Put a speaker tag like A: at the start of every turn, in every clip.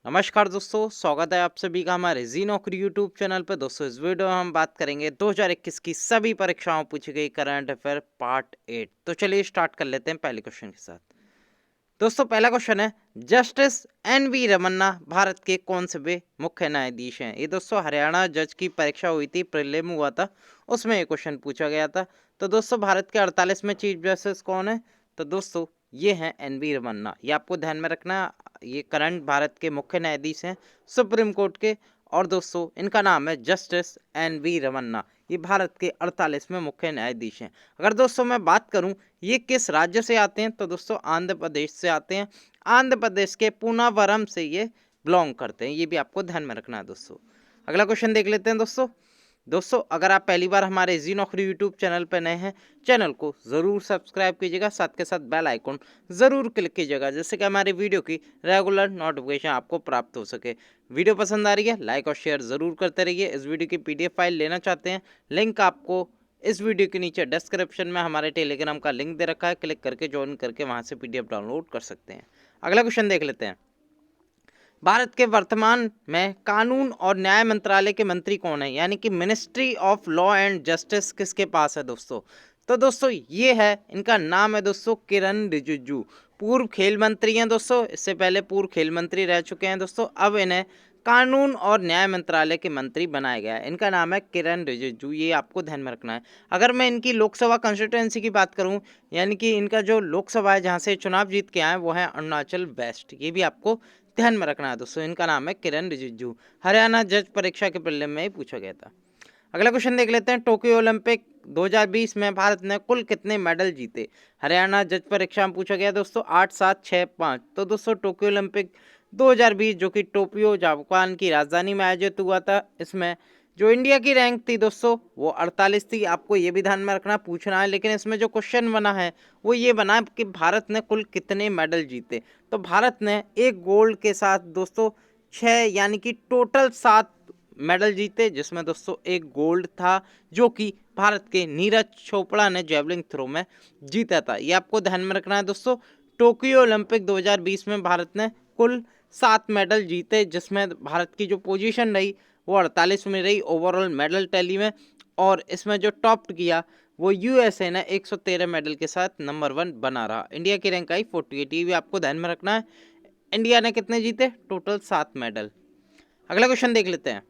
A: नमस्कार दोस्तों, स्वागत है आप सभी का हमारे जी नौकरी यूट्यूब चैनल पर। दोस्तों इस वीडियो में हम बात करेंगे 2021 की सभी परीक्षाओं पूछी गई करंट अफेयर पार्ट 8। तो चलिए स्टार्ट कर लेते हैं पहले क्वेश्चन के साथ। दोस्तों पहला क्वेश्चन है, justice N V Ramana Bharat के कौन से वे मुख्य न्यायाधीश हैं? ये दोस्तों हरियाणा जज की परीक्षा हुई थी, प्रीलिम हुआ था, उसमें ये क्वेश्चन पूछा गया था। तो दोस्तों भारत के 48वें चीफ जस्टिस कौन है? तो दोस्तों ये हैं एन वी रमन्ना। ये आपको ध्यान में रखना, ये करंट भारत के मुख्य न्यायाधीश हैं सुप्रीम कोर्ट के। और दोस्तों इनका नाम है जस्टिस एन वी रमन्ना। ये भारत के 48वें मुख्य न्यायाधीश हैं। अगर दोस्तों मैं बात करूं ये किस राज्य से आते हैं, तो दोस्तों आंध्र प्रदेश से आते हैं। आंध्र प्रदेश के पूनावरम से ये बिलोंग करते हैं, ये भी आपको ध्यान में रखना है दोस्तों। अगला क्वेश्चन देख लेते हैं दोस्तों। दोस्तों अगर आप पहली बार हमारे जी नौकरी यूट्यूब चैनल पर नए हैं, चैनल को ज़रूर सब्सक्राइब कीजिएगा, साथ के साथ बेल आइकन ज़रूर क्लिक कीजिएगा, जिससे कि हमारी वीडियो की रेगुलर नोटिफिकेशन आपको प्राप्त हो सके। वीडियो पसंद आ रही है लाइक और शेयर ज़रूर करते रहिए। इस वीडियो की पीडीएफ फाइल लेना चाहते हैं, लिंक आपको इस वीडियो के नीचे डिस्क्रिप्शन में हमारे टेलीग्राम का लिंक दे रखा है, क्लिक करके ज्वाइन करके वहाँ से पीडीएफ डाउनलोड कर सकते हैं। अगला क्वेश्चन देख लेते हैं। भारत के वर्तमान में कानून और न्याय मंत्रालय के मंत्री कौन है? यानी कि ministry of law and justice किसके पास है दोस्तों? तो दोस्तों ये है, इनका नाम है दोस्तों किरण रिजिजू। पूर्व खेल मंत्री हैं दोस्तों, इससे पहले पूर्व खेल मंत्री रह चुके हैं दोस्तों। अब इन्हें कानून और न्याय मंत्रालय के मंत्री बनाया गया है। इनका नाम है किरण रिजिजू, ये आपको ध्यान में रखना है। अगर मैं इनकी लोकसभा कंस्टिट्यूएंसी की बात करूं, यानी कि इनका जो लोकसभा है जहां से चुनाव जीत के आए वो है अरुणाचल वेस्ट, ये भी आपको ध्यान में रखना है दोस्तों। इनका नाम है किरण रिजिजू। हरियाणा जज परीक्षा के प्रीलिम में ही पूछा गया था। अगला क्वेश्चन देख लेते हैं। टोक्यो ओलंपिक 2020 में भारत ने कुल कितने मेडल जीते? हरियाणा जज परीक्षा में पूछा गया दोस्तों 8, 7, 6, 5। तो दोस्तों टोक्यो ओलंपिक 2020 जो कि टोक्यो जापान की राजधानी में आयोजित हुआ था, इसमें जो इंडिया की रैंक थी दोस्तों वो 48 थी। आपको ये भी ध्यान में रखना, पूछना है, लेकिन इसमें जो क्वेश्चन बना है वो ये बना कि भारत ने कुल कितने मेडल जीते। तो भारत ने एक गोल्ड के साथ दोस्तों 6 यानी कि टोटल 7 मेडल जीते, जिसमें दोस्तों एक गोल्ड था जो कि भारत के नीरज चोपड़ा ने जेवलिन थ्रो में जीता था। ये आपको ध्यान में रखना है दोस्तों। टोक्यो ओलंपिक 2020 में भारत ने कुल 7 मेडल जीते, जिसमें भारत की जो पोजीशन रही वो 48 में रही ओवरऑल मेडल टैली में। और इसमें जो टॉप किया वो यूएसए ने 113 मेडल के साथ नंबर 1 बना रहा। इंडिया की रैंक आई 48, ये भी आपको ध्यान में रखना है। इंडिया ने कितने जीते? Total 7 medal. अगला क्वेश्चन देख लेते हैं।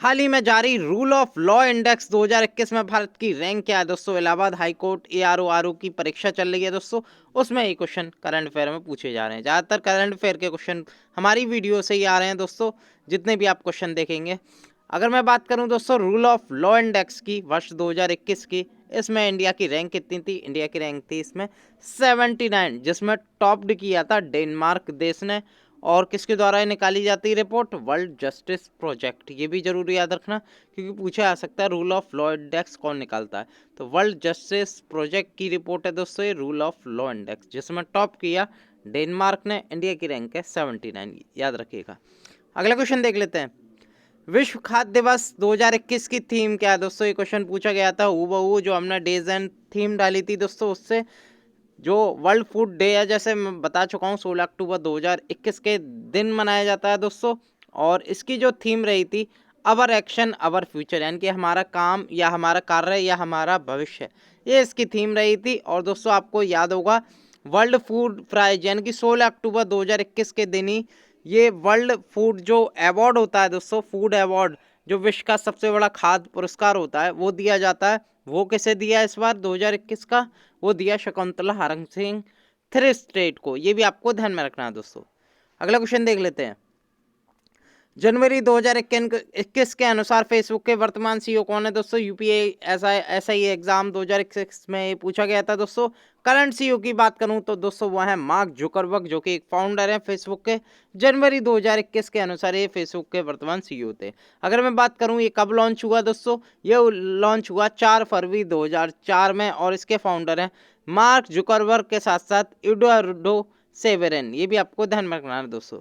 A: हाल ही में जारी रूल ऑफ लॉ इंडेक्स 2021 में भारत की रैंक क्या है दोस्तों? इलाहाबाद हाई कोर्ट एआरओ की परीक्षा चल रही है दोस्तों, उसमें ये क्वेश्चन करंट अफेयर में पूछे जा रहे हैं। ज़्यादातर करंट अफेयर के क्वेश्चन हमारी वीडियो से ही आ रहे हैं दोस्तों, जितने भी आप क्वेश्चन देखेंगे। अगर मैं बात करूं दोस्तों रूल ऑफ लॉ इंडेक्स की वर्ष 2021 की, इसमें इंडिया की रैंक कितनी थी? इंडिया की रैंक थी इसमें 79, जिसमें टॉप्ड किया था डेनमार्क देश ने। और किसके द्वारा ये निकाली जाती है रिपोर्ट? World justice project. ये भी जरूर याद रखना, क्योंकि पूछा जा सकता है रूल ऑफ लॉ इंडेक्स कौन निकालता है। तो वर्ल्ड जस्टिस प्रोजेक्ट की रिपोर्ट है दोस्तों ये रूल ऑफ लॉ इंडेक्स, जिसमें टॉप किया डेनमार्क ने। इंडिया की रैंक है 79, याद रखिएगा। अगला क्वेश्चन देख लेते हैं। विश्व खाद्य दिवस 2021 की थीम क्या है दोस्तों? ये क्वेश्चन पूछा गया था हूबहू, जो हमने डेज एंड थीम डाली थी दोस्तों उससे। जो वर्ल्ड फूड डे है, जैसे मैं बता चुका हूँ, 16 अक्टूबर 2021 के दिन मनाया जाता है दोस्तों। और इसकी जो थीम रही थी अवर एक्शन अवर फ्यूचर, यानी कि हमारा काम या हमारा कार्य या हमारा भविष्य, ये इसकी थीम रही थी। और दोस्तों आपको याद होगा वर्ल्ड फूड प्राइज, यानी कि 16 अक्टूबर 2021 के दिन ही ये वर्ल्ड फूड जो अवार्ड होता है दोस्तों, फूड अवार्ड, जो विश्व का सबसे बड़ा खाद्य पुरस्कार होता है, वो दिया जाता है। वो किसे दिया इस बार 2021 का? वो दिया शकुंतला हरण सिंह थ्री स्टेट को। ये भी आपको ध्यान में रखना है दोस्तों। अगला क्वेश्चन देख लेते हैं। जनवरी 2021 के अनुसार फेसबुक के वर्तमान सीईओ कौन है दोस्तों? यूपीएसआई एग्जाम 2021 में ये पूछा गया था दोस्तों। करंट सीईओ की बात करूं तो दोस्तों वो है मार्क जुकरबर्ग, जो कि एक फाउंडर है फेसबुक के। जनवरी 2021 के अनुसार ये फेसबुक के वर्तमान सीईओ थे। अगर मैं बात करूं ये कब लॉन्च हुआ दोस्तों, ये लॉन्च हुआ 4 फरवरी 2004 में, और इसके फाउंडर हैं मार्क जुकरबर्ग के साथ साथ एडुआर्डो सेवेरन। ये भी आपको ध्यान में रखना है दोस्तों।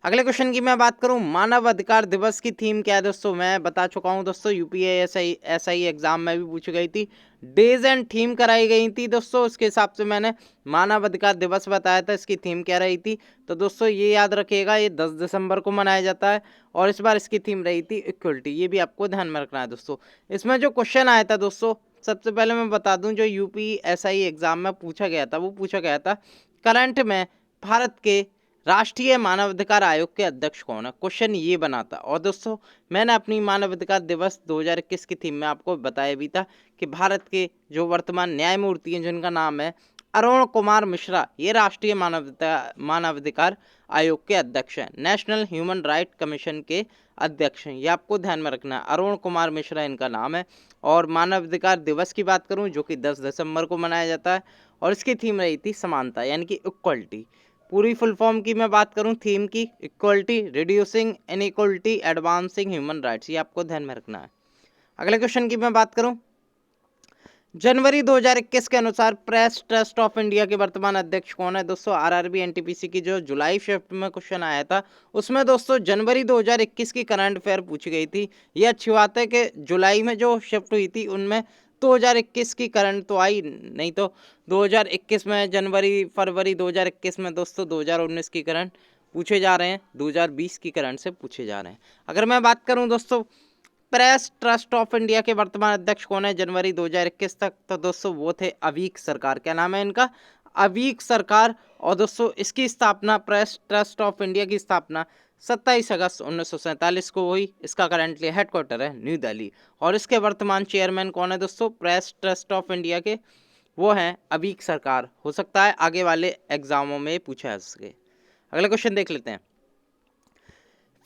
A: अगले क्वेश्चन की मैं बात करूं, मानव अधिकार दिवस की थीम क्या है दोस्तों, मैं बता चुका हूं दोस्तों, यूपीएसआई एग्जाम में भी पूछी गई थी, डेज एंड थीम कराई गई थी दोस्तों, उसके हिसाब से मैंने मानव अधिकार दिवस बताया था, इसकी थीम क्या रही थी। तो दोस्तों ये याद रखिएगा, ये 10 दिसंबर को मनाया जाता है और इस बार इसकी थीम रही थी इक्वलिटी, ये भी आपको ध्यान में रखना है दोस्तों। इसमें जो क्वेश्चन आया था दोस्तों, सबसे पहले मैं बता दूं, जो यूपीएसआई एग्जाम में पूछा गया था वो पूछा गया था करंट में भारत के राष्ट्रीय मानवाधिकार आयोग के अध्यक्ष कौन है, क्वेश्चन ये बना था। और दोस्तों मैंने अपनी मानवाधिकार दिवस 2021 की थीम में आपको बताया भी था कि भारत के जो वर्तमान न्यायमूर्ति हैं जिनका नाम है अरुण कुमार मिश्रा, ये राष्ट्रीय मानवाधिकार आयोग के अध्यक्ष हैं, नेशनल ह्यूमन राइट कमीशन के अध्यक्ष हैं, ये आपको ध्यान में रखना है, अरुण कुमार मिश्रा इनका नाम है। और मानवाधिकार दिवस की बात करूं जो कि 10 दिसंबर को मनाया जाता है और इसकी थीम रही थी समानता यानी कि इक्वलिटी। पूरी फुल फॉर्म की मैं बात करूं थीम की, equality, reducing inequality, advancing human rights, ये आपको ध्यान में रखना है। अगले क्वेश्चन की मैं बात करूं, जनवरी 2021 के अनुसार प्रेस ट्रस्ट ऑफ इंडिया के वर्तमान अध्यक्ष कौन है दोस्तों। आरआरबी एनटीपीसी की जो जुलाई शिफ्ट में क्वेश्चन आया था उसमें दोस्तों जनवरी 2021 की करंट अफेयर पूछी गई थी। ये अच्छी बात है कि जुलाई में जो शिफ्ट हुई थी उनमें 2021 की करंट तो आई नहीं, तो 2021 में जनवरी फरवरी 2021 में दोस्तों 2019 की करंट पूछे जा रहे हैं, 2020 की करंट से पूछे जा रहे हैं। अगर मैं बात करूं दोस्तों प्रेस ट्रस्ट ऑफ इंडिया के वर्तमान अध्यक्ष कौन है जनवरी 2021 तक, तो दोस्तों वो थे अवीक सरकार, क्या नाम है इनका, अवीक सरकार। और दोस्तों इसकी स्थापना, प्रेस ट्रस्ट ऑफ इंडिया की स्थापना 27 अगस्त 1947 को हुई। इसका करंटली हेडक्वार्टर है न्यू दिल्ली। और इसके वर्तमान चेयरमैन कौन है दोस्तों प्रेस ट्रस्ट ऑफ इंडिया के, वो हैं अवीक सरकार। हो सकता है आगे वाले एग्जामों में पूछा जा सके। अगला क्वेश्चन देख लेते हैं,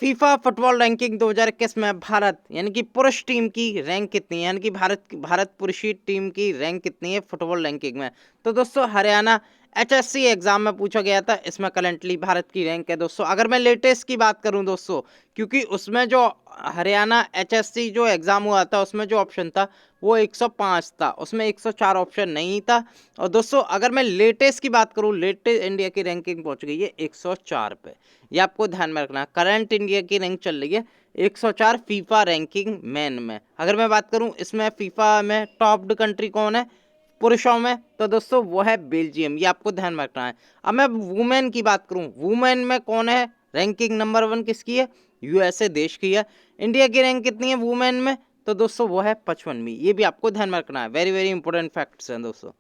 A: फीफा फुटबॉल रैंकिंग 2021 में भारत यानी कि पुरुष टीम की रैंक कितनी है, यानी कि भारत पुरुषी टीम की रैंक कितनी है फुटबॉल रैंकिंग में। तो दोस्तों हरियाणा एचएससी एग्जाम में पूछा गया था, इसमें करंटली भारत की रैंक है दोस्तों। अगर मैं लेटेस्ट की बात करूं दोस्तों, क्योंकि उसमें जो हरियाणा एचएससी जो एग्जाम हुआ था उसमें जो ऑप्शन था वो 105 था, उसमें 104 ऑप्शन नहीं था। और दोस्तों अगर मैं लेटेस्ट की बात करूं, लेटेस्ट इंडिया की रैंकिंग पहुंच गई है 104 पे, ये आपको ध्यान में रखना है। करंट इंडिया की रैंक चल रही है 104 फीफा रैंकिंग मैन में। अगर मैं बात करूं इसमें फीफा में टॉप्ड कंट्री कौन है पुरुषों में, तो दोस्तों वो है बेल्जियम, ये आपको ध्यान में रखना है। अब मैं वुमेन की बात करूं, वुमेन में कौन है, रैंकिंग नंबर 1 किसकी है, यूएसए देश की है। इंडिया की रैंक कितनी है वुमेन में, तो दोस्तों वो है 55वीं, ये भी आपको ध्यान में रखना है। वेरी वेरी इंपॉर्टेंट फैक्ट्स हैं दोस्तों।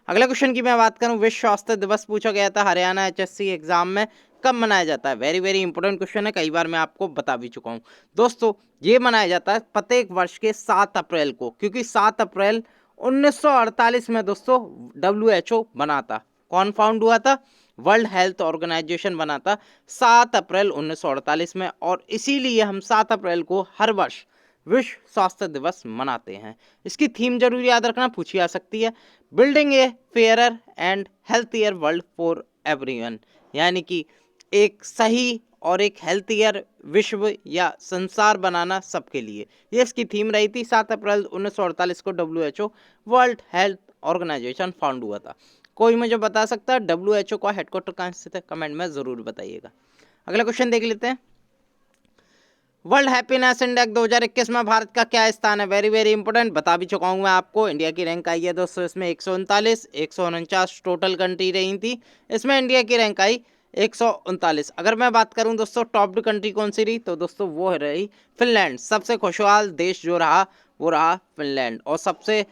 A: अगला क्वेश्चन की मैं बात करूं, विश्व स्वास्थ्य दिवस पूछा गया था हरियाणा एचएससी एग्जाम में, कब मनाया जाता है। वेरी वेरी इंपॉर्टेंट क्वेश्चन है, कई बार मैं आपको बता भी चुका हूं दोस्तों। ये मनाया जाता है प्रत्येक वर्ष के 7 अप्रैल को, क्योंकि 7 अप्रैल 1948 में दोस्तों WHO बना था। कौन फाउंड हुआ था, वर्ल्ड हेल्थ ऑर्गेनाइजेशन बना था 7 अप्रैल 1948 में। और इसीलिए हम 7 अप्रैल को हर वर्ष विश्व स्वास्थ्य दिवस मनाते हैं। इसकी थीम जरूर याद रखना, पूछी जा सकती है, building A fairer and healthier world for everyone, यानी कि एक सही और एक हेल्थियर विश्व या संसार बनाना सबके लिए, ये इसकी थीम रही थी। 7 अप्रैल 1948 को WHO world health organisation found हुआ था। कोई मुझे बता सकता है WHO का हेडक्वार्टर कहाँ स्थित है, कमेंट में जरूर बताइएगा। अगला क्वेश्चन देख लेते हैं, वर्ल्ड हैप्पीनेस इंडेक्स 2021 में भारत का क्या स्थान है। वेरी वेरी इंपॉर्टेंट, बता भी चुका हूँ मैं आपको। इंडिया की रैंक आई है दोस्तों इसमें 139 टोटल कंट्री रही थी, इसमें इंडिया की रैंक आई 139। अगर मैं बात करूं दोस्तों टॉप्ड कंट्री कौन सी रही, तो दोस्तों वो रही फिनलैंड। सबसे खुशहाल देश जो रहा वो रहा फिनलैंड। और सबसे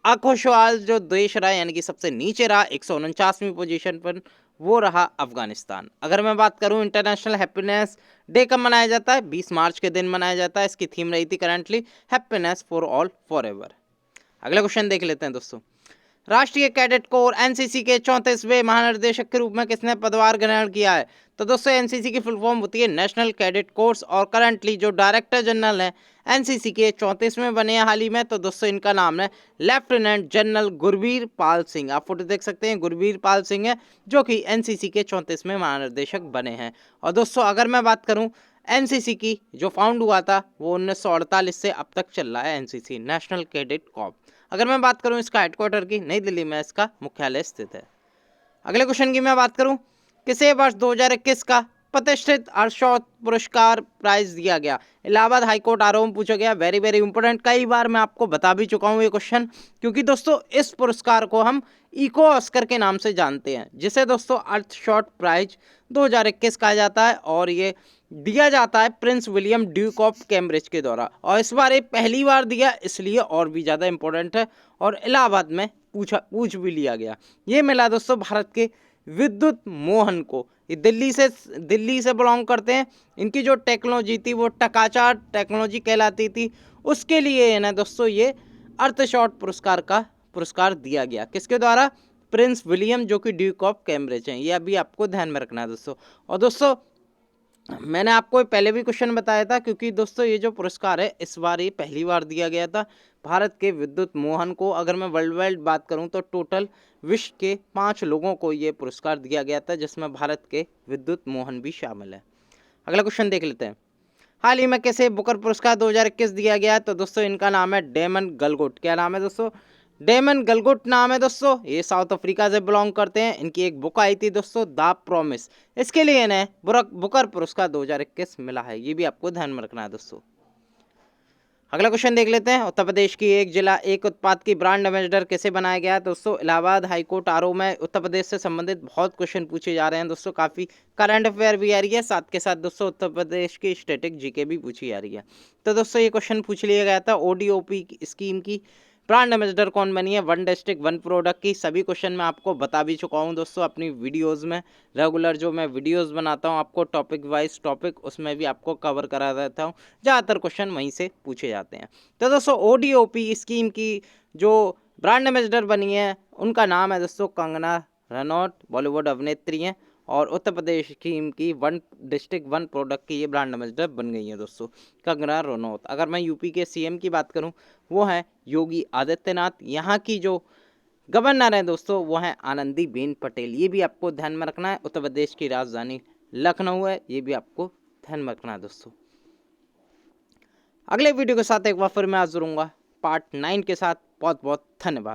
A: अखुशहाल जो देश रहा यानी कि सबसे नीचे रहा 149वीं पोजीशन पर, वो रहा अफगानिस्तान। अगर मैं बात करूं इंटरनेशनल हैप्पीनेस डे कब मनाया जाता है, 20 मार्च के दिन मनाया जाता है। इसकी थीम रही थी currently happiness for all for ever. अगला क्वेश्चन देख लेते हैं दोस्तों, राष्ट्रीय कैडेट कोर एनसीसी के 34वें महानिर्देशक के रूप में किसने पदभार ग्रहण किया है। तो दोस्तों एनसीसी की फुल फॉर्म होती है नेशनल कैडेट कोर्स, और करंटली जो डायरेक्टर जनरल है एनसीसी के 34वें बने हैं हाल ही में, तो दोस्तों इनका नाम है लेफ्टिनेंट जनरल गुरबीर पाल सिंह। आप फोटो देख सकते हैं, गुरबीर पाल सिंह है जो कि एनसीसी के 34वें महानिर्देशक बने हैं। और दोस्तों अगर मैं बात करूं एनसीसी की जो फाउंड हुआ था वो 1948 से अब तक चल रहा है एनसीसी, नेशनल कैडेट कॉर्प। अगर मैं बात करूं इसका हेडक्वार्टर की, नई दिल्ली में इसका मुख्यालय स्थित है। अगले क्वेश्चन की मैं बात करूं, किसे वर्ष 2021 का प्रतिष्ठित हर्षोत्त पुरस्कार प्राइज दिया गया? इलाहाबाद हाईकोर्ट आरोप में पूछा गया। वेरी वेरी इंपॉर्टेंट, कई बार मैं आपको बता भी चुका हूँ ये क्वेश्चन, क्योंकि दोस्तों इस पुरस्कार को हम इको ऑस्कर के नाम से जानते हैं, जिसे दोस्तों हर्षोत्त प्राइज 2021 कहा जाता है, और ये दिया जाता है Prince William Duke of Cambridge के द्वारा, और इस बार ये पहली बार दिया, इसलिए और भी ज़्यादा इंपॉर्टेंट है, और इलाहाबाद में पूछ भी लिया गया। ये मिला दोस्तों भारत के विद्युत मोहन को। ये दिल्ली से बिलोंग करते हैं। इनकी जो टेक्नोलॉजी थी वो टकाचार टेक्नोलॉजी कहलाती थी, उसके लिए है ना दोस्तों ये हर्षोत्त पुरस्कार दिया गया। किसके द्वारा? प्रिंस विलियम, जो कि ड्यूक ऑफ कैम्ब्रिज हैं। ये अभी आपको ध्यान में रखना है दोस्तों। और दोस्तों मैंने आपको पहले भी क्वेश्चन बताया था, क्योंकि दोस्तों ये जो पुरस्कार है इस बार ये पहली बार दिया गया था भारत के विद्युत मोहन को। अगर मैं वर्ल्ड वाइड बात करूं तो टोटल विश्व के 5 लोगों को ये पुरस्कार दिया गया था, जिसमें भारत के विद्युत मोहन भी शामिल है। अगला क्वेश्चन देख लेते हैं। हाल ही में किसे बुकर पुरस्कार 2021 दिया गया है? तो दोस्तों इनका नाम है डेमन गलगोट। क्या नाम है दोस्तों? डेमन गलगोट नाम है दोस्तों। ये साउथ अफ्रीका से बिलोंग करते हैं। इनकी एक बुक आई थी दोस्तों, द प्रॉमिस, इसके लिए इन्हें बुकर पुरस्कार 2021 मिला है। ये भी आपको ध्यान में रखना है दोस्तों। अगला क्वेश्चन देख लेते हैं। उत्तर प्रदेश की एक जिला एक उत्पाद की ब्रांड एम्बेसडर कैसे बनाया गया है? दोस्तों इलाहाबाद हाईकोर्ट आरोप में उत्तर प्रदेश से संबंधित बहुत क्वेश्चन पूछे जा रहे हैं दोस्तों। काफ़ी करंट अफेयर भी आ रही है, साथ के साथ दोस्तों उत्तर प्रदेश की स्टैटिक जीके भी पूछी जा रही है। तो दोस्तों ये क्वेश्चन पूछ लिया गया था ओडीओपी स्कीम की ब्रांड एम्बेसडर कौन बनी है? वन डिस्ट्रिक्ट वन प्रोडक्ट की। सभी क्वेश्चन मैं आपको बता भी चुका हूं दोस्तों अपनी वीडियोस में। रेगुलर जो मैं वीडियोस बनाता हूं आपको टॉपिक वाइज टॉपिक, उसमें भी आपको कवर करा देता हूं। ज़्यादातर क्वेश्चन वहीं से पूछे जाते हैं। तो दोस्तों ओडीओपी स्कीम की जो ब्रांड एम्बेसडर बनी है उनका नाम है दोस्तों कंगना रनौत, बॉलीवुड अभिनेत्री हैं, और उत्तर प्रदेश स्कीम की वन डिस्ट्रिक्ट वन प्रोडक्ट की ये ब्रांड एम्बेसडर बन गई है दोस्तों कंगना रनौत। अगर मैं यूपी के सीएम की बात करूं वो है योगी आदित्यनाथ। यहाँ की जो गवर्नर हैं दोस्तों वो हैं आनंदीबेन पटेल। ये भी आपको ध्यान में रखना है। उत्तर प्रदेश की राजधानी लखनऊ है, ये भी आपको ध्यान में रखना है दोस्तों। अगले वीडियो के साथ एक बार फिर मैं हाजिर होऊंगा पार्ट 9 के साथ। बहुत बहुत धन्यवाद।